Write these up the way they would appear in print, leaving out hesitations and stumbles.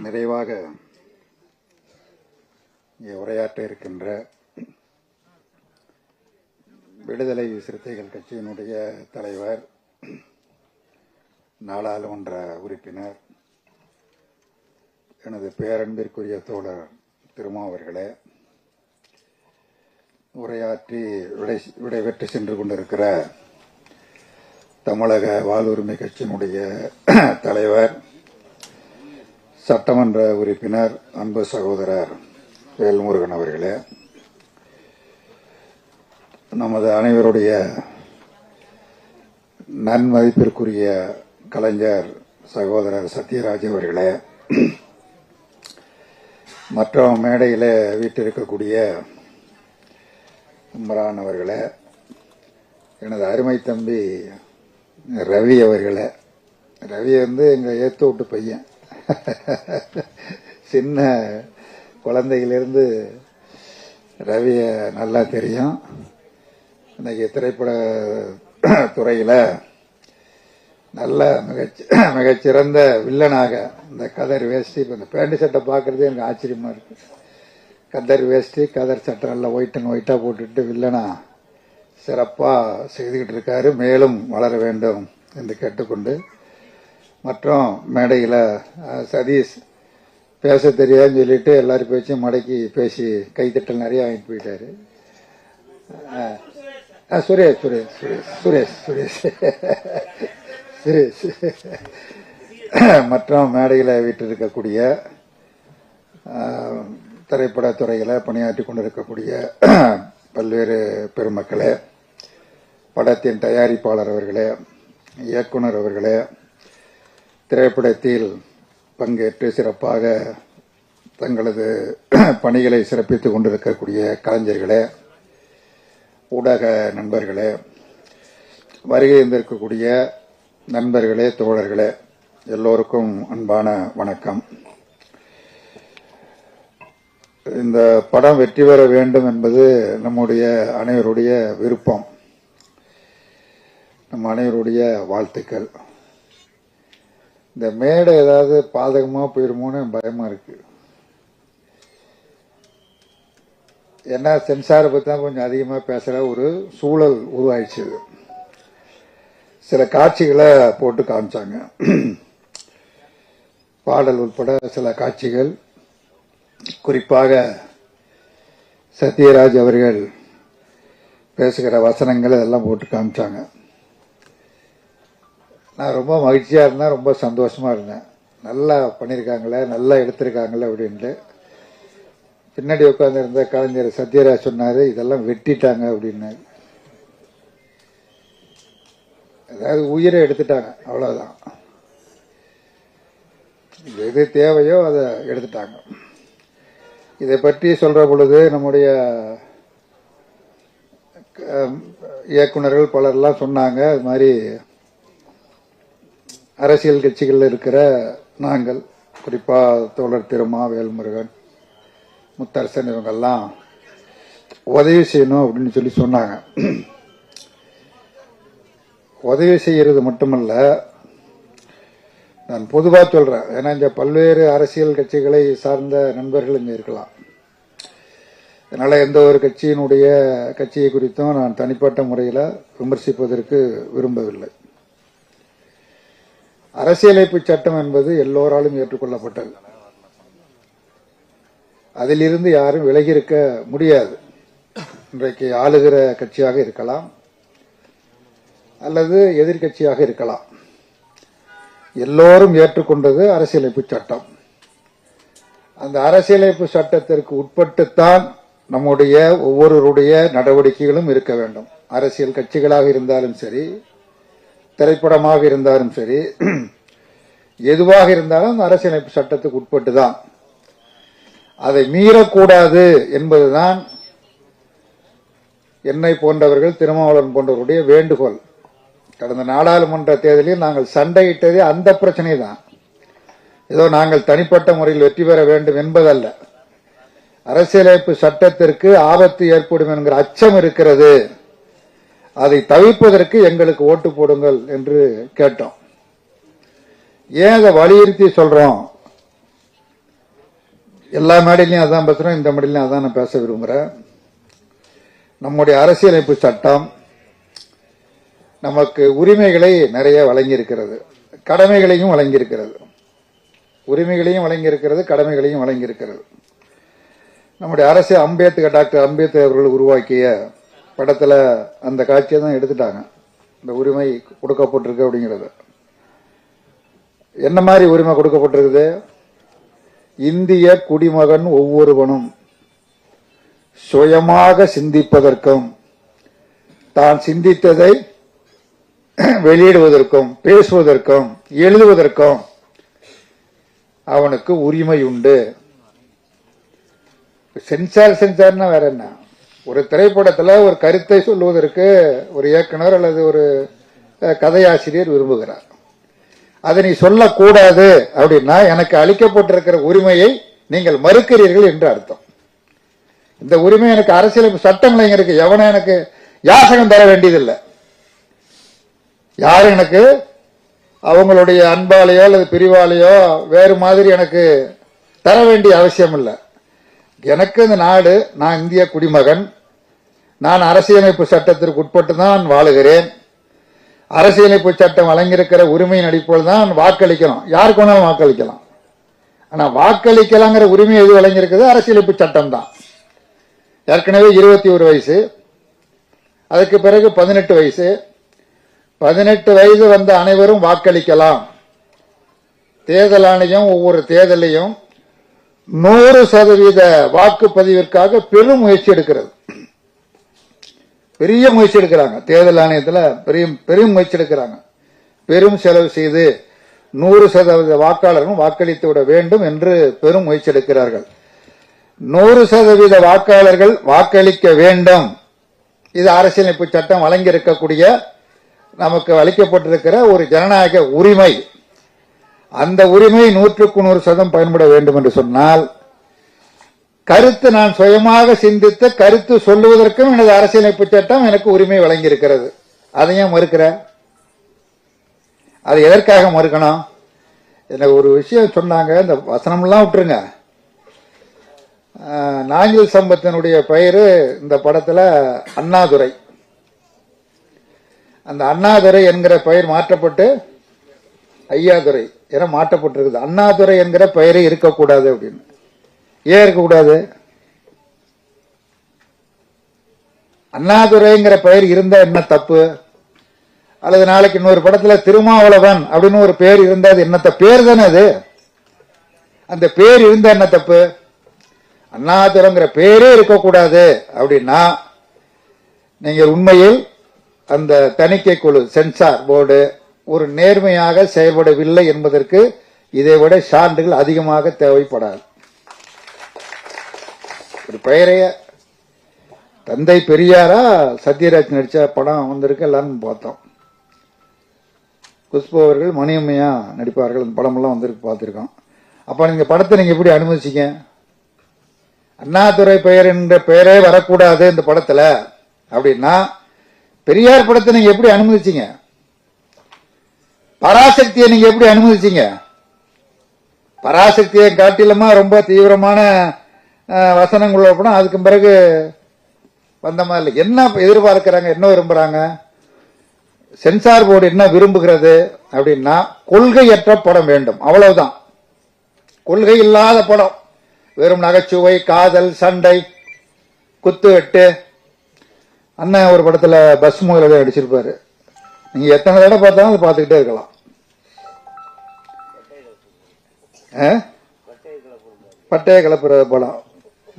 நிறைவாக உரையாற்ற இருக்கின்ற விடுதலை சிறுத்தைகள் கட்சியினுடைய தலைவர், நாடாளுமன்ற உறுப்பினர், எனது பேரன்பிற்குரிய தோழர் திருமா அவர்களே, உரையாற்றி விடைபெற்று சென்று கொண்டிருக்கிற தமிழக வாழ்வுரிமை கட்சியினுடைய தலைவர், சட்டமன்ற உறுப்பினர், அன்பு சகோதரர் வேல்முருகன் அவர்களே, நமது அனைவருடைய நன்மதிப்பிற்குரிய கலைஞர் சகோதரர் சத்யராஜ் அவர்களே, மற்றும் மேடையிலே வீட்டிருக்கக்கூடிய இம்ரான் அவர்களே, எனது அருமை தம்பி ரவி அவர்களே. ரவி எங்கள் ஏத்து விட்டு பையன், சின்ன குழந்தையிலிருந்து ரவிய நல்லா தெரியும். இன்னைக்கு திரைப்பட துறையில நல்ல மிகச்சிறந்த வில்லனாக இந்த கதர் வேஷ்டி, இந்த பேண்ட் சட்டை பார்க்கறதே எனக்கு ஆச்சரியமா இருக்கு. கதர் வேஷ்டி, கதர் சட்டை நல்லா ஒயிட் அண்ட் ஒயிட்டா போட்டுட்டு வில்லனா சிறப்பா செய்துகிட்டு இருக்காரு. மேலும் வளர வேண்டும் என்று கேட்டுக்கொண்டு, மற்றும் மேடையில் சதீஷ் பேச தெரியாதுன்னு சொல்லிட்டு எல்லாரும் பேச்சும் மடக்கி பேசி கைத்தட்டல் நிறைய வாங்கிட்டு போயிட்டாரு. சுரேஷ் சுரேஷ் சுரேஷ் சுரேஷ் சுரேஷ் மற்றும் மேடையில் வீட்டிருக்கக்கூடிய திரைப்பட துறையில் பணியாற்றி கொண்டிருக்கக்கூடிய பல்வேறு பெருமக்களே, படத்தின் தயாரிப்பாளர் அவர்களே, இயக்குனர் அவர்களே, திரைப்படத்தில் பங்கேற்று சிறப்பாக தங்களது பணிகளை சிறப்பித்துக் கொண்டிருக்கக்கூடிய கலைஞர்களே, ஊடக நண்பர்களே, வருகை இருந்திருக்கக்கூடிய நண்பர்களே, தோழர்களே, எல்லோருக்கும் அன்பான வணக்கம். இந்த படம் வெற்றி பெற வேண்டும் என்பது நம்முடைய அனைவருடைய விருப்பம், நம் அனைவருடைய வாழ்த்துக்கள். இந்த மேடை ஏதாவது பாதகமா போயிருமோன்னு பயமா இருக்கு. ஏன்னா சென்சாரை பத்தி தான் கொஞ்சம் அதிகமா பேசுற ஒரு சூழல் உருவாயிடுச்சு. சில காட்சிகளை போட்டு காமிச்சாங்க, பாடல் உட்பட சில காட்சிகள், குறிப்பாக சத்யராஜ் அவர்கள் பேசுகிற வசனங்கள் இதெல்லாம் போட்டு காமிச்சாங்க. நான் ரொம்ப மகிழ்ச்சியா இருந்தேன், ரொம்ப சந்தோஷமா இருந்தேன். நல்லா பண்ணியிருக்காங்களே, நல்லா எடுத்திருக்காங்களே அப்படின்ட்டு. பின்னாடி உட்கார்ந்து இருந்த கலைஞர் சத்யராஜ் சொன்னாரு, இதெல்லாம் வெட்டிட்டாங்க அப்படின்னு. அதாவது உயிரை எடுத்துட்டாங்க, அவ்வளவுதான். எது தேவையோ அதை எடுத்துட்டாங்க. இதை பற்றி சொல்ற பொழுது நம்முடைய இயக்குநர்கள் பலர்லாம் சொன்னாங்க, அது மாதிரி அரசியல் கட்சிகளில் இருக்கிற நாங்கள், குறிப்பா தோழர் திருமா, வேல்முருகன், முத்தரசன், இவங்கெல்லாம் உதவி செய்யணும் அப்படின்னு சொல்லி சொன்னாங்க. உதவி செய்யறது மட்டுமல்ல, நான் பொதுவா சொல்றேன், ஏன்னா இங்க பல்வேறு அரசியல் கட்சிகளை சார்ந்த நண்பர்கள் இங்க இருக்கலாம். அதனால எந்த ஒரு கட்சியை குறித்தும் நான் தனிப்பட்ட முறையில் விமர்சிப்பதற்கு விரும்பவில்லை. அரசியலமைப்பு சட்டம் என்பது எல்லோராலும் ஏற்றுக்கொள்ளப்பட்டது. அதிலிருந்து யாரும் விலகி இருக்க முடியாது. இன்றைக்கு ஆளுகிற கட்சியாக இருக்கலாம் அல்லது எதிர்கட்சியாக இருக்கலாம், எல்லோரும் ஏற்றுக்கொண்டது அரசியலமைப்பு சட்டம். அந்த அரசியலமைப்பு சட்டத்திற்கு உட்பட்டுத்தான் நம்முடைய ஒவ்வொருவருடைய நடவடிக்கைகளும் இருக்க வேண்டும். அரசியல் கட்சிகளாக இருந்தாலும் சரி, திரைப்படமாக இருந்தாலும் சரி, எதுவாக இருந்தாலும் அரசியலமைப்பு சட்டத்துக்கு உட்பட்டுதான். அதை மீறக்கூடாது என்பதுதான் என்னை போன்றவர்கள், திருமாவளவன் போன்றவருடைய வேண்டுகோள். கடந்த நாடாளுமன்ற தேர்தலில் நாங்கள் சண்டையிட்டதே அந்த பிரச்சனை தான். ஏதோ நாங்கள் தனிப்பட்ட முறையில் வெற்றி பெற வேண்டும் என்பதல்ல. அரசியலமைப்பு சட்டத்திற்கு ஆபத்து ஏற்படும் என்கிற அச்சம் இருக்கிறது, அதை தவிர்ப்பதற்கு எங்களுக்கு ஓட்டு போடுங்கள் என்று கேட்டோம். ஏன் அதை வலியுறுத்தி சொல்றோம் எல்லா மேடையிலையும் அதான் பேசுறோம், இந்த மேடையிலையும் அதான் நான் பேச விரும்புகிறேன். நம்முடைய அரசியலமைப்பு சட்டம் நமக்கு உரிமைகளை நிறைய வழங்கியிருக்கிறது, கடமைகளையும் வழங்கியிருக்கிறது. உரிமைகளையும் வழங்கியிருக்கிறது, கடமைகளையும் வழங்கியிருக்கிறது. நம்முடைய அரசியல் டாக்டர் அம்பேத்கர் அவர்கள் உருவாக்கிய படத்தில் அந்த காட்சியை தான் எடுத்துட்டாங்க. இந்த உரிமை கொடுக்கப்பட்டிருக்கு அப்படிங்கிறது என்ன மாதிரி உரிமை கொடுக்கப்பட்டிருக்குது? இந்திய குடிமகன் ஒவ்வொருவனும் சுயமாக சிந்திப்பதற்கும் தான் சிந்தித்ததை வெளியிடுவதற்கும் பேசுவதற்கும் எழுதுவதற்கும் அவனுக்கு உரிமை உண்டு. சென்சார்னா வேற என்ன? ஒரு திரைப்படத்தில் ஒரு கருத்தை சொல்லுவதற்கு ஒரு இயக்குனர் அல்லது ஒரு கதையாசிரியர் விரும்புகிறார். அதை நீ சொல்லக்கூடாது அப்படின்னா எனக்கு அளிக்கப்பட்டிருக்கிற உரிமையை நீங்கள் மறுக்கிறீர்கள் என்று அர்த்தம். இந்த உரிமை எனக்கு அரசியல் சட்டங்கள் இருக்கு. எவனும் எனக்கு யாசகம் தர வேண்டியதில்லை. யாரும் எனக்கு அவங்களுடைய அன்பாலேயோ அல்லது பிரிவாலேயோ வேறு மாதிரி எனக்கு தர வேண்டிய அவசியம் இல்லை. எனக்கு இந்த நாடு, நான் இந்திய குடிமகன், நான் அரசியலமைப்பு சட்டத்திற்கு உட்பட்டு தான் வாழுகிறேன். அரசியலமைப்பு சட்டம் வழங்கியிருக்கிற உரிமையின் அடிப்படையில் தான் வாக்களிக்கணும். யாருக்கு வேணாலும் வாக்களிக்கலாம். ஆனா வாக்களிக்கலாங்கிற உரிமை எது வழங்கியிருக்குது? அரசியலமைப்பு சட்டம் தான். ஏற்கனவே 21 வயசு, அதுக்கு பிறகு 18 வயசு. 18 வயது வந்த அனைவரும் வாக்களிக்கலாம். தேர்தல் ஆணையம் ஒவ்வொரு தேர்தலையும் 100% வாக்குப்பதிவிற்காக பெரும் முயற்சி எடுக்கிறது. பெரிய முயற்சி எடுக்கிறாங்க. தேர்தல் ஆணையத்தில் பெரும் முயற்சி எடுக்கிறாங்க. பெரும் செலவு செய்து 100% வாக்காளர்களும் வாக்களித்து விட வேண்டும் என்று பெரும் முயற்சி எடுக்கிறார்கள். 100% வாக்காளர்கள் வாக்களிக்க வேண்டும். இது அரசியலமைப்பு சட்டம் வழங்கியிருக்கக்கூடிய நமக்கு அளிக்கப்பட்டிருக்கிற ஒரு ஜனநாயக உரிமை. அந்த உரிமை 100% பயன்பட வேண்டும் என்று சொன்னால், கருத்து நான் சுயமாக சிந்தித்த கருத்து சொல்லுவதற்கும் எனது அரசியலமைப்பு சட்டம் எனக்கு உரிமை வழங்கியிருக்கிறது. அதையும் மறுக்கிற? அது எதற்காக மறுக்கணும்? எனக்கு ஒரு விஷயம் சொன்னாங்க, இந்த வசனம்லாம் விட்டுருங்க. நாஞ்சில் சம்பத்தினுடைய பெயரு இந்த படத்துல அண்ணாதுரை. அந்த அண்ணாதுரை என்கிற பெயர் மாற்றப்பட்டு ஐயாதுரை என மாற்றப்பட்டிருக்குது. அண்ணாதுரை என்கிற பெயரே இருக்கக்கூடாது அப்படின்னு. ஏன் இருக்கக்கூடாது? அண்ணாதுரைங்கிற பெயர் இருந்தா என்ன தப்பு? அல்லது நாளைக்கு இன்னொரு படத்துல திருமாவளவன் அப்படின்னு ஒரு பேர் இருந்தா அது என்ன பேர் தானே அது? அந்த பேர் இருந்தா என்ன தப்பு? அண்ணாதுரைங்கிற பேரே இருக்கக்கூடாது அப்படின்னா நீங்க உண்மையில் அந்த தணிக்கை குழு சென்சார் போர்டு ஒரு நேர்மையாக செயல்படவில்லை என்பதற்கு இதைவிட சான்றுகள் அதிகமாக தேவைப்படாது. ஒரு பெயரைய தந்தை பெரியாரா சத்யராஜ் நடிச்ச படம் வந்திருக்கு, எல்லாரும் பார்த்தோம். குஷ்பு அவர்கள் மணியம்மையா நடிப்பார்கள், அந்த படமெல்லாம் வந்திருக்கு, பார்த்துருக்கோம். அப்ப நீங்க படத்தை நீங்க எப்படி அனுமதிச்சீங்க? அண்ணாதுரை பெயர் என்ற பெயரே வரக்கூடாது இந்த படத்துல அப்படின்னா பெரியார் படத்தை நீங்க எப்படி அனுமதிச்சீங்க? பராசக்தியை நீங்க எப்படி அனுமதிச்சீங்க? பராசக்தியை காட்டிலுமா ரொம்ப தீவிரமான வசனங்கள் படம். அதுக்கு பிறகு வந்த மாதிரி என்ன எதிர்பார்க்கிறாங்க, என்ன விரும்புறாங்க? சென்சார் போர்டு என்ன விரும்புகிறது அப்படின்னா கொள்கையற்ற படம் வேண்டும், அவ்வளவுதான். கொள்கை இல்லாத படம், வெறும் நகைச்சுவை, காதல், சண்டை, குத்து வெட்டு. அண்ணன் ஒரு படத்துல பஸ் முதல்ல அடிச்சிருப்பாரு. நீங்க எத்தனை தடவை பார்த்தாலும் அதை பார்த்துக்கிட்டே இருக்கலாம். பட்டைய கலப்புற படம்,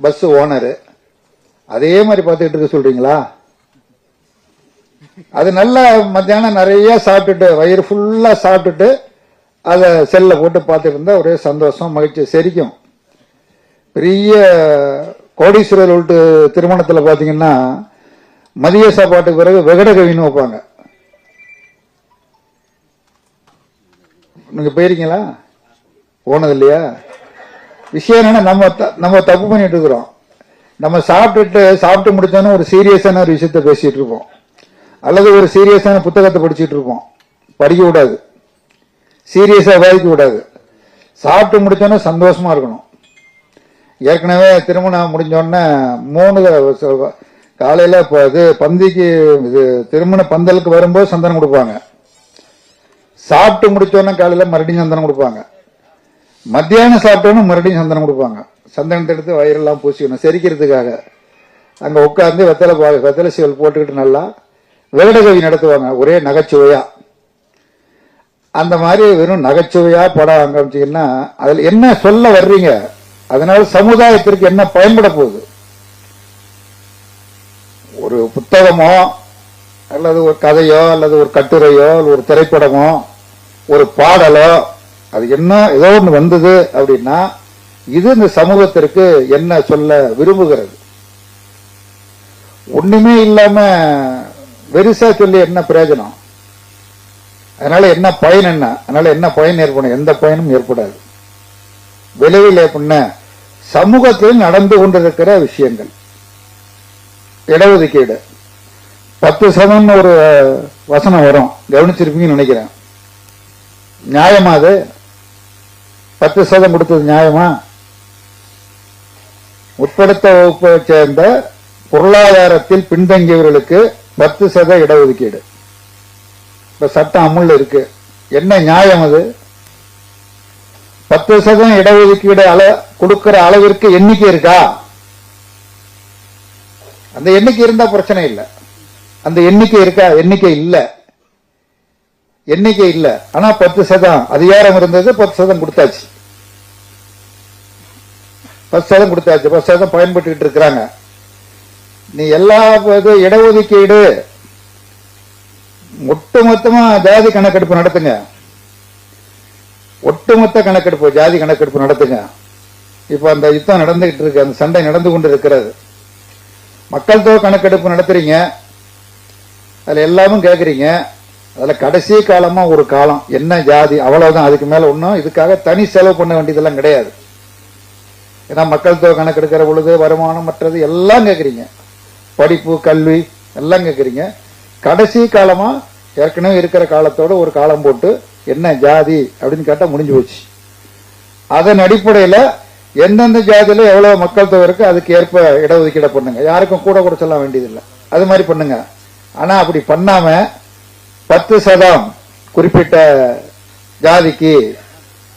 பஸ் ஓனரு. அதே மாதிரி பார்த்துக்கிட்டு இருக்க சொல்றீங்களா? அது நல்லா மத்தியானம் நிறைய சாப்பிட்டுட்டு வயிறு ஃபுல்லா சாப்பிட்டுட்டு அதை செல்ல போட்டு பார்த்துட்டு இருந்தா ஒரே சந்தோஷம், மகிழ்ச்சி, செரிக்கும். பெரிய கோடீஸ்வரர் வீட்டு திருமணத்தில் பார்த்தீங்கன்னா மதிய சாப்பாட்டுக்கு பிறகு வெகட கவின்னு வைப்பாங்க. நீங்க போயிருக்கீங்களா? போனது இல்லையா? விஷயம் என்னன்னா நம்ம தப்பு பண்ணிட்டு இருக்கிறோம். நம்ம சாப்பிட்டு முடிச்சோன்னா ஒரு சீரியஸான ஒரு விஷயத்த பேசிட்டு இருப்போம், அல்லது ஒரு சீரியஸான புத்தகத்தை படிச்சுட்டு இருப்போம். படிக்க கூடாது, சீரியஸா விவாதிக்க கூடாது. சாப்பிட்டு முடிச்சோன்னா சந்தோஷமா இருக்கணும். ஏற்கனவே திருமணம் முடிஞ்சோடனே 3 காலையில இது பந்திக்கு இது திருமண பந்தலுக்கு வரும்போது சந்தனம் கொடுப்பாங்க, சாப்பிட்டு முடிச்சோன்னா காலையில மறுபடியும் சந்தனம் கொடுப்பாங்க, மத்தியானம் சாப்பிட்டோன்னு மறுபடியும் சந்தனம் கொடுப்பாங்க. சந்தனத்தை எடுத்து வயிறெல்லாம் பூசிக்கணும் செரிக்கிறதுக்காக. அங்க உட்காந்து வெத்தலை சீவல் போட்டுக்கிட்டு நல்லா வேடகவி நடத்துவாங்க, ஒரே நகைச்சுவையா. அந்த மாதிரி வெறும் நகைச்சுவையா படம் ஆரம்பிச்சீங்கன்னா அதுல என்ன சொல்ல வர்றீங்க, அதனால சமுதாயத்திற்கு என்ன பயன்பட போகுது? ஒரு புத்தகமோ அல்லது ஒரு கதையோ அல்லது ஒரு கட்டுரையோ ஒரு திரைப்படமோ ஒரு பாடலோ அது என்ன ஏதோ ஒன்று வந்தது அப்படின்னா இது இந்த சமூகத்திற்கு என்ன சொல்ல விரும்புகிறது? ஒண்ணுமே இல்லாம வெரிசா சொல்லி என்ன பிரயோஜனம்? அதனால என்ன பயன்? அதனால என்ன பயன் ஏற்படும்? எந்த பயனும் ஏற்படாது. விளைவில் ஏற்பட சமூகத்தில் நடந்து கொண்டிருக்கிற விஷயங்கள், இடஒதுக்கீடு 10% ஒரு வசனம் வரும், கவனிச்சிருப்பீங்கன்னு நினைக்கிறேன். நியாயமா? அது 10% கொடுத்தது நியாயமா? உட்படுத்த வகுப்பை சேர்ந்த பொருளாதாரத்தில் பின்தங்கியவர்களுக்கு 10% இடஒதுக்கீடு. இப்ப சட்டம் அமுல் இருக்கு, என்ன நியாயம் அது? 10% இடஒதுக்கீடு கொடுக்கிற அளவிற்கு எண்ணிக்கை இருக்கா? அந்த எண்ணிக்கை இருந்தா பிரச்சனை இல்லை. அந்த எண்ணிக்கை இருக்கா? எண்ணிக்கை இல்ல. ஆனா 10% அதிகாரம் இருந்தது, 10% கொடுத்தாச்சு. 10% கொடுத்தாச்சு, 10% பயன்பட்டு இருக்கிறாங்க. நீ எல்லா இடஒதுக்கீடு ஒட்டுமொத்தமா ஜாதி கணக்கெடுப்பு நடத்துங்க, ஒட்டுமொத்த கணக்கெடுப்பு ஜாதி கணக்கெடுப்பு நடத்துங்க. இப்ப அந்த யுத்தம் நடந்துகிட்டு இருக்கு, அந்த சண்டை நடந்து கொண்டு இருக்கிறது. மக்கள் தொகை கணக்கெடுப்பு நடத்துறீங்க, அதுல எல்லாமும் கேட்கறீங்க. அதுல கடைசி காலமா ஒரு காலம் என்ன ஜாதி, அவ்வளவுதான். அதுக்கு மேல ஒன்னும் இதுக்காக தனி செலவு பண்ண வேண்டியதெல்லாம் கிடையாது. ஏன்னா மக்கள் தொகை கணக்கெடுக்கிற பொழுது வருமானம் மற்றது எல்லாம் கேட்கறீங்க, படிப்பு கல்வி எல்லாம் கேட்கறீங்க. கடைசி காலமா ஏற்கனவே இருக்கிற காலத்தோட ஒரு காலம் போட்டு என்ன ஜாதி அப்படின்னு கேட்டா முடிஞ்சு போச்சு. அதன் அடிப்படையில எந்தெந்த ஜாதியில எவ்வளவு மக்கள் தொகை இருக்கு அதுக்கு ஏற்ப இடஒதுக்கீடு பண்ணுங்க. யாருக்கும் கூட சொல்ல வேண்டியதில்லை, அது மாதிரி பண்ணுங்க. ஆனா அப்படி பண்ணாம 10% குறிப்பிட்ட ஜாதிக்கு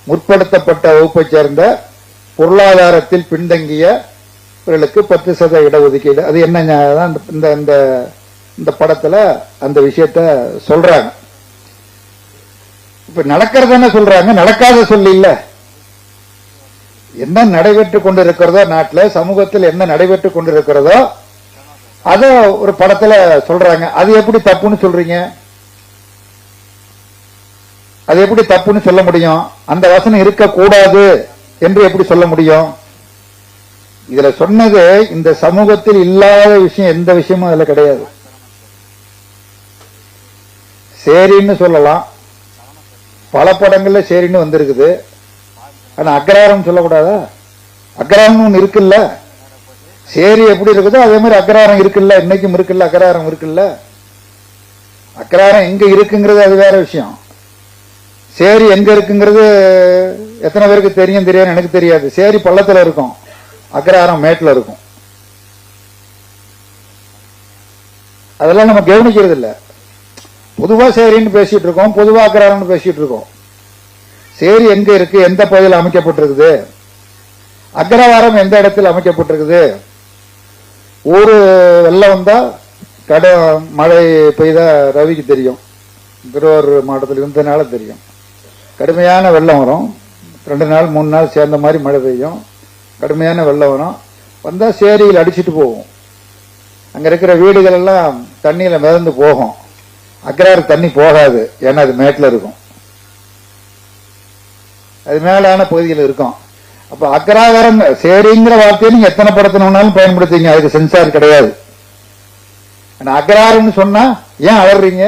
முற்படுத்தப்பட்ட வகுப்பை சேர்ந்த பொருளாதாரத்தில் பின்தங்கியவர்களுக்கு 10% இடஒதுக்கீடு. அது என்ன? இந்த படத்துல அந்த விஷயத்த சொல்றாங்க. இப்ப நடக்கிறதான சொல்றாங்க, நடக்காத சொல்லி இல்ல. என்ன நடைபெற்றுக் கொண்டிருக்கிறதோ நாட்டில் சமூகத்தில் என்ன நடைபெற்றுக் கொண்டிருக்கிறதோ அத ஒரு படத்துல சொல்றாங்க. அது எப்படி தப்புன்னு சொல்றீங்க? அது எப்படி தப்புன்னு சொல்ல முடியும்? அந்த வசனம் இருக்கக்கூடாது என்று எப்படி சொல்ல முடியும்? இதுல சொன்னது இந்த சமூகத்தில் இல்லாத விஷயம் எந்த விஷயமும் அதுல கிடையாது. சேரின்னு சொல்லலாம், பல படங்கள்ல சேரின்னு வந்திருக்குது. ஆனா அக்ராரம் சொல்லக்கூடாதா? அக்ராரம் ஒண்ணு இருக்குல்ல, சேரி எப்படி இருக்குதோ அதே மாதிரி அக்ராரம் இருக்குல்ல, இன்னைக்கும் இருக்குல்ல, அக்ராரம் இருக்குல்ல. அக்ராரம் எங்க இருக்குங்கிறது அது வேற விஷயம். சேரி எங்க இருக்குங்கிறது எத்தனை பேருக்கு தெரியும் தெரியாது, எனக்கு தெரியாது. சேரி பள்ளத்துல இருக்கும், அக்ராரம் மேட்ல இருக்கும். அதெல்லாம் நம்ம கவனிக்கிறது இல்ல. பொதுவா சேரின்னு பேசிட்டு இருக்கோம், பொதுவா அக்ராரம்னு பேசிட்டு இருக்கோம். சேரி எங்க இருக்கு, எந்த பகுதியில் அமைக்கப்பட்டிருக்குது, அக்ரவாரம் எந்த இடத்தில் அமைக்கப்பட்டிருக்குது. ஒரு வெள்ளம் வந்தா மழை பெய்தா ரவிக்கு தெரியும், திருவாரூர் மாவட்டத்தில் இருந்ததுனால தெரியும். கடுமையான வெள்ளம் வரும், 2 நாள் 3 நாள் சேர்ந்த மாதிரி மழை பெய்யும், கடுமையான வெள்ளம் வரும். வந்தா சேரியில் அடிச்சுட்டு போகும். அங்க இருக்கிற வீடுகள் எல்லாம் தண்ணியில மிதந்து போகும். அக்ராறு தண்ணி போகாது, ஏன்னா அது மேட்ல இருக்கும், அது மேலான பகுதியில் இருக்கும். அப்ப அக்ராகாரம் சேரிங்கிற வார்த்தையை நீங்க எத்தனை படத்தினாலும் பயன்படுத்திங்க, அதுக்கு சென்சார் கிடையாது. அக்ராரம்னு சொன்னா ஏன் அலறீங்க?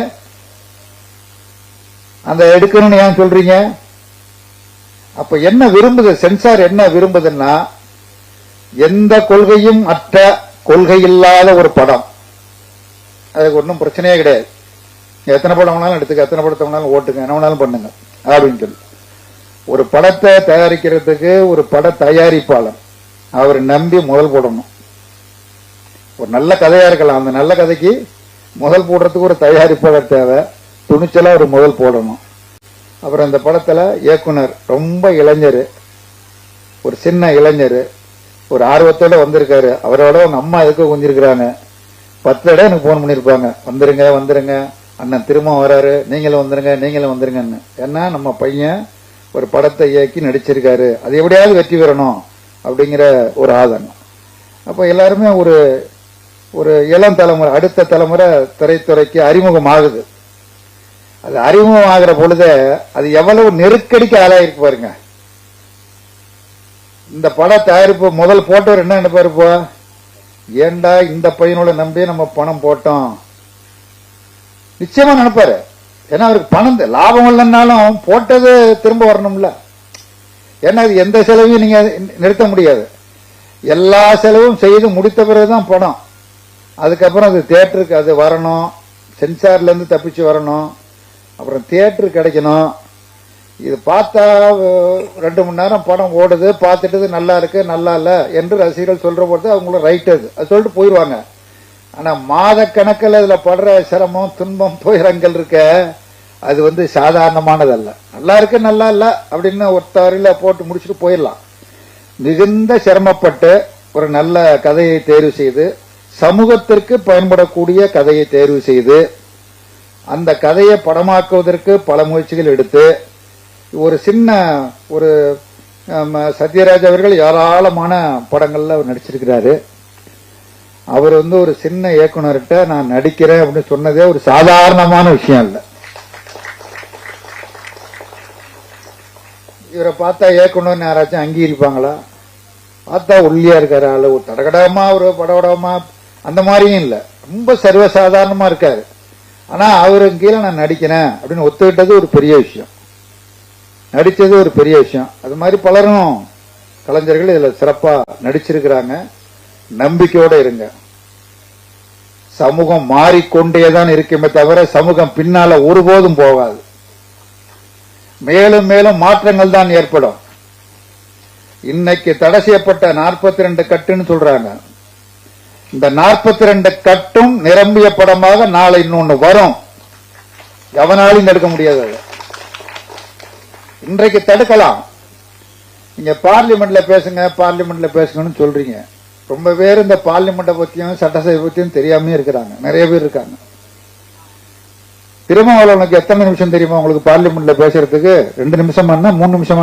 அந்த எடுக்கணும்னு ஏன் சொல்றீங்க? அப்ப என்ன விரும்புது சென்சார்? என்ன விரும்புதுன்னா எந்த கொள்கையும் அற்ற கொள்கை இல்லாத ஒரு படம். அதுக்கு ஒன்றும் பிரச்சனையே கிடையாது. எத்தனை படம் வேணாலும் எடுத்துக்க, எத்தனை படத்தை வேணாலும் ஓட்டுங்க, என்ன வேணாலும் பண்ணுங்க அப்படின்னு சொல்லி ஒரு படத்தை தயாரிக்கிறதுக்கு ஒரு பட தயாரிப்பாளர் அவர் நம்பி முதல் போடணும். ஒரு நல்ல கதையா இருக்கலாம், அந்த நல்ல கதைக்கு முதல் போடுறதுக்கு ஒரு தயாரிப்பாளர் தேவை, துணிச்சலா ஒரு முதல் போடணும். அப்புறம் அந்த படத்துல இயக்குனர் ரொம்ப இளைஞர், ஒரு சின்ன இளைஞர், ஒரு ஆர்வத்தோட வந்திருக்காரு. அவரோட அவங்க அம்மா எதுக்கு கொஞ்சிருக்கிறாங்க, 10 தடவை எனக்கு போன் பண்ணிருப்பாங்க, வந்துருங்க வந்துருங்க அண்ணன் திரும்ப வராரு, நீங்களும் வந்துருங்க நீங்களும் வந்துருங்கன்னு. ஏன்னா நம்ம பையன் ஒரு படத்தை இயக்கி நடிச்சிருக்காரு, அது எப்படியாவது வெற்றி பெறணும் அப்படிங்கிற ஒரு ஆதங்கம். அப்ப எல்லாருமே ஒரு ஒரு இளம் தலைமுறை, அடுத்த தலைமுறை திரைத்துறைக்கு அறிமுகம் ஆகுது. அது அறிமுகம் ஆகிற பொழுது அது எவ்வளவு நெருக்கடிக்கு ஆளாயிருக்கு பாருங்க. இந்த பட தயாரிப்பு முதல் போட்டவர் என்ன நினைப்பாரு, இப்போ ஏண்டா இந்த பையனோட நம்பி நம்ம பணம் போட்டோம், நிச்சயமா நினைப்பாரு. ஏன்னா அவருக்கு பணம் லாபம் இல்லைன்னாலும் போட்டது திரும்ப வரணும்ல. ஏன்னா இது எந்த செலவையும் நீங்க நிறுத்த முடியாது, எல்லா செலவும் செய்து முடித்த பிறகுதான் படம். அதுக்கப்புறம் அது தியேட்டருக்கு அது வரணும், சென்சார்ல இருந்து தப்பிச்சு வரணும், அப்புறம் தியேட்டர் கிடைக்கணும். இது பார்த்தா 2 மணி நேரம் படம் ஓடுது, பார்த்துட்டு நல்லா இருக்கு நல்லா இல்ல என்று ரசிகர்கள் சொல்ற போது அவங்களும் ரைட் அது சொல்லிட்டு போயிடுவாங்க. ஆனா மாத கணக்கில் இதுல படுற சிரமம் துன்பம் துயரங்கள் இருக்க, அது சாதாரணமானதல்ல. நல்லா இருக்கு நல்லா இல்ல அப்படின்னு ஒருத்தவரையில போட்டு முடிச்சுட்டு போயிடலாம். மிகுந்த சிரமப்பட்டு ஒரு நல்ல கதையை தேர்வு செய்து, சமூகத்திற்கு பயன்படக்கூடிய கதையை தேர்வு செய்து, அந்த கதையை படமாக்குவதற்கு பல முயற்சிகள் எடுத்து, ஒரு சின்ன ஒரு சத்யராஜ் அவர்கள் ஏராளமான படங்கள்ல அவர் நடிச்சிருக்கிறாரு. அவர் ஒரு சின்ன இயக்குனர்கிட்ட நான் நடிக்கிறேன் அப்படின்னு சொன்னதே ஒரு சாதாரணமான விஷயம் இல்ல. இவரை பார்த்தா இயக்குனர் யாராச்சும் அங்கீகரிப்பாங்களா? பார்த்தா ஒல்லியா இருக்காரு ஆளு, ஒரு தடகடமா ஒரு படவடமா அந்த மாதிரியும் இல்ல, ரொம்ப சர்வசாதாரணமா இருக்காரு. ஆனா அவரு கீழே நான் நடிக்கிறேன் அப்படின்னு ஒத்துக்கிட்டது ஒரு பெரிய விஷயம், நடிச்சது ஒரு பெரிய விஷயம். அது மாதிரி பலரும் கலைஞர்கள் இதுல சிறப்பா நடிச்சிருக்கிறாங்க. நம்பிக்கையோட இருங்க. சமூகம் மாறிக்கொண்டேதான் இருக்குமே தவிர சமூகம் பின்னால ஒருபோதும் போகாது. மேலும் மேலும் மாற்றங்கள் தான் ஏற்படும். இன்னைக்கு தடை செய்யப்பட்ட 42 கட்டுன்னு சொல்றாங்க. இந்த 42 கட்டும் நிரம்பிய படமாக நாளை இன்னொன்னு வரும். எவனாலும் தடுக்க முடியாது. இன்றைக்கு தடுக்கலாம். நீங்க பார்லிமெண்ட்ல பேசுங்க பார்லிமெண்ட்ல பேசுங்கன்னு சொல்றீங்க. ரொம்ப பேர் இந்த பார்லிமெண்ட்டை பத்தியும் சட்டசபை பத்தியும் தெரியாம இருக்கிறாங்க, நிறைய பேர் இருக்காங்க. திருமாவளவன் உனக்கு எத்தனை நிமிஷம் தெரியுமா உங்களுக்கு பார்லிமெண்ட்ல பேசுறதுக்கு? 2 நிமிஷம் 3 நிமிஷம்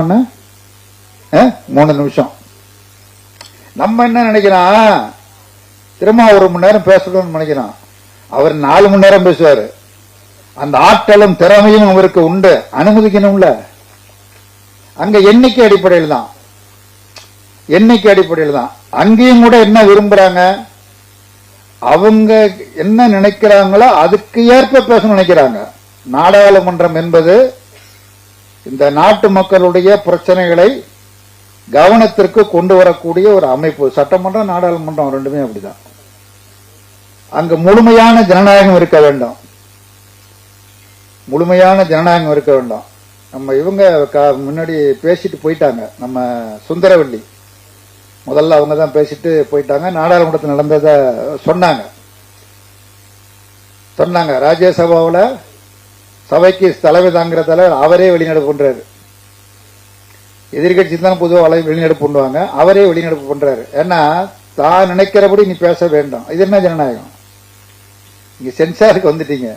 3 நிமிஷம். நம்ம என்ன நினைக்கிறோம், திரும்ப 1 மணி நேரம் பேசணும்னு நினைக்கிறான். அவர் 4 மணி நேரம் பேசுவாரு. அந்த ஆற்றலும் திறமையும் அவருக்கு உண்டு, அனுமதிக்கணும்ல. அங்க எண்ணிக்கை அடிப்படையில் தான், எண்ணிக்கை அடிப்படையில் தான். அங்கேயும் கூட என்ன விரும்புறாங்க, அவங்க என்ன நினைக்கிறாங்களோ அதுக்கு ஏற்ப பேச நினைக்கிறாங்க. நாடாளுமன்றம் என்பது இந்த நாட்டு மக்களுடைய பிரச்சனைகளை கவனத்திற்கு கொண்டு வரக்கூடிய ஒரு அமைப்பு. சட்டமன்றம் நாடாளுமன்றம் ரெண்டுமே அப்படிதான். அங்கு முழுமையான ஜனநாயகம் இருக்க வேண்டும், முழுமையான ஜனநாயகம் இருக்க வேண்டும். நம்ம இவங்க முன்னாடி பேசிட்டு போயிட்டாங்க, நம்ம சுந்தரவல்லி முதல்ல அவங்க தான் பேசிட்டு போயிட்டாங்க. நாடாளுமன்றத்தில் நடந்ததை சொன்னாங்க. ராஜ்யசபாவில் சபைக்கு தலைமை தாங்கிற தலைவர் அவரே வெளிநடப்பு பண்றாரு. எதிர்கட்சி தான் பொதுவாக வெளிநடப்பு பண்ணுவாங்க, அவரே வெளிநடப்பு பண்றாரு. ஏன்னா தான் நினைக்கிறபடி நீ பேச வேண்டும். இது என்ன ஜனநாயகம்? இங்க சென்சாருக்கு வந்துட்டீங்க.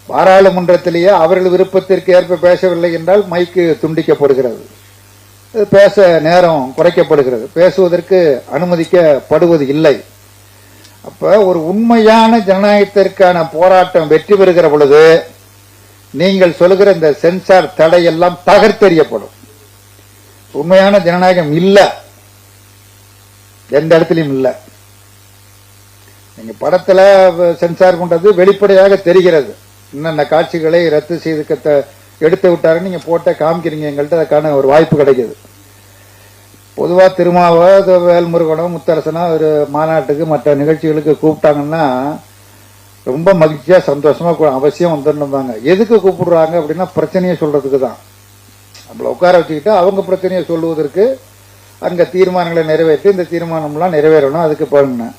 பாராளுமன்றத்திலேயே அவர்கள் விருப்பத்திற்கு ஏற்ப பேசவில்லை என்றால் மைக்கு துண்டிக்கப்படுகிறது, பேச நேரம் குறைக்கப்படுகிறது, பேசுவதற்கு அனுமதிக்கப்படுவது இல்லை. அப்ப ஒரு உண்மையான ஜனநாயகத்திற்கான போராட்டம் வெற்றி பெறுகிற பொழுது நீங்கள் சொல்லுகிற இந்த சென்சார் தடை எல்லாம் தகர்த்தெறியப்படும். உண்மையான ஜனநாயகம் இல்ல, எந்த இடத்திலும் இல்ல. நீங்க படத்துல சென்சார் பண்றது வெளிப்படையாக தெரிகிறது. இன்னென்ன காட்சிகளை ரத்து செய்து எடுத்து விட்டாருன்னு நீங்க போட்ட காமிக்கிறீங்க, எங்கள்கிட்ட அதுக்கான ஒரு வாய்ப்பு கிடைக்குது. பொதுவா திருமாவோ வேல்முருகனோ முத்தரசனோ ஒரு மாநாட்டுக்கு மற்ற நிகழ்ச்சிகளுக்கு கூப்பிட்டாங்கன்னா ரொம்ப மகிழ்ச்சியா சந்தோஷமா அவசியம் வந்துருந்தாங்க. எதுக்கு கூப்பிடுறாங்க அப்படின்னா பிரச்சனையை சொல்றதுக்கு தான். நம்மள உட்கார வச்சுக்கிட்டு அவங்க பிரச்சனையை சொல்லுவதற்கு அங்க தீர்மானங்களை நிறைவேற்றி இந்த தீர்மானம்லாம் நிறைவேறணும், அதுக்கு போகணும்.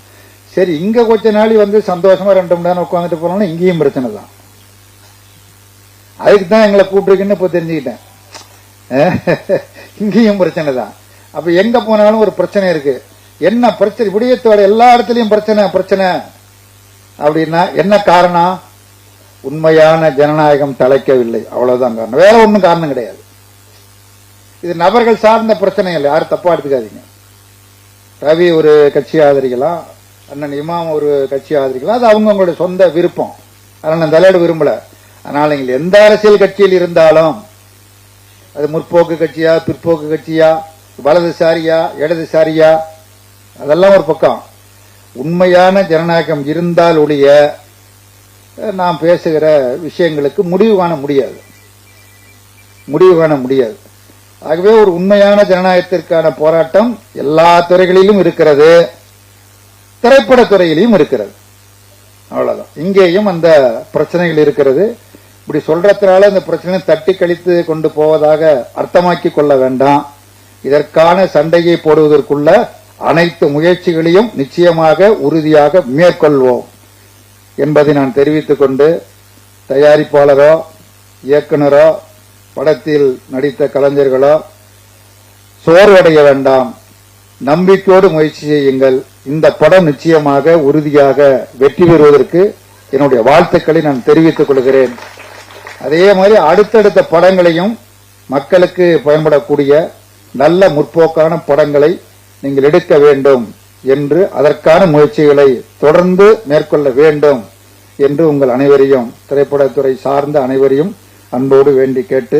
சரி, இங்க கொஞ்ச நாள் வந்து சந்தோஷமா 2 மணி நேரம் உட்காந்துட்டு போனோம்னா இங்கேயும் பிரச்சனை தான். அதுக்கு தான் எங்களை கூப்பிட்டுருக்குன்னு இப்போ தெரிஞ்சுக்கிட்டேன். இங்கேயும் பிரச்சனை தான். அப்ப எங்க போனாலும் ஒரு பிரச்சனை இருக்கு. என்ன பிரச்சனை? விடயத்தோட எல்லா இடத்துலயும் பிரச்சனை அப்படின்னா என்ன காரணம்? உண்மையான ஜனநாயகம் தலைக்கவில்லை, அவ்வளவுதான் காரணம். வேற ஒன்றும் காரணம் கிடையாது. இது நபர்கள் சார்ந்த பிரச்சனை இல்லை, யாரும் தப்பா எடுத்துக்காதீங்க. ரவி ஒரு கட்சி ஆதரிக்கலாம், அண்ணன் இமாம் ஒரு கட்சி ஆதரிக்கலாம், அது அவங்களுடைய சொந்த விருப்பம். அதனால நான் தலையிட விரும்பல. ஆனால் நீங்கள் எந்த அரசியல் கட்சியில் இருந்தாலும், அது முற்போக்கு கட்சியா, பிற்போக்கு கட்சியா, வலதுசாரியா, இடதுசாரியா, அதெல்லாம் ஒரு பக்கம். உண்மையான ஜனநாயகம் இருந்தால் ஒழிய நாம் பேசுகிற விஷயங்களுக்கு முடிவு காண முடியாது. ஆகவே ஒரு உண்மையான ஜனநாயகத்திற்கான போராட்டம் எல்லா துறைகளிலும் இருக்கிறது, திரைப்பட துறையிலும் இருக்கிறது. அவ்வளவுதான். இங்கேயும் அந்த பிரச்சனைகள் இருக்கிறது. இப்படி சொல்றதுனால இந்த பிரச்சனை தட்டி கழித்து கொண்டு போவதாக அர்த்தமாக்கி கொள்ள வேண்டாம். இதற்கான சண்டையை போடுவதற்குள்ள அனைத்து முயற்சிகளையும் நிச்சயமாக உறுதியாக மேற்கொள்வோம் என்பதை நான் தெரிவித்துக் கொண்டு, தயாரிப்பாளரோ இயக்குனரோ படத்தில் நடித்த கலைஞர்களோ சோர்வடைய வேண்டாம், நம்பிக்கையோடு முயற்சி செய்யுங்கள். இந்த படம் நிச்சயமாக உறுதியாக வெற்றி பெறுவதற்கு என்னுடைய வாழ்த்துக்களை நான் தெரிவித்துக் கொள்கிறேன். அதே மாதிரி அடுத்தடுத்த படங்களையும் மக்களுக்கு பயன்படக்கூடிய நல்ல முற்போக்கான படங்களை நீங்கள் எடுக்க வேண்டும் என்று, அதற்கான முயற்சிகளை தொடர்ந்து மேற்கொள்ள வேண்டும் என்று உங்கள் அனைவரையும், திரைப்படத்துறை சார்ந்த அனைவரையும் அன்போடு வேண்டி கேட்டு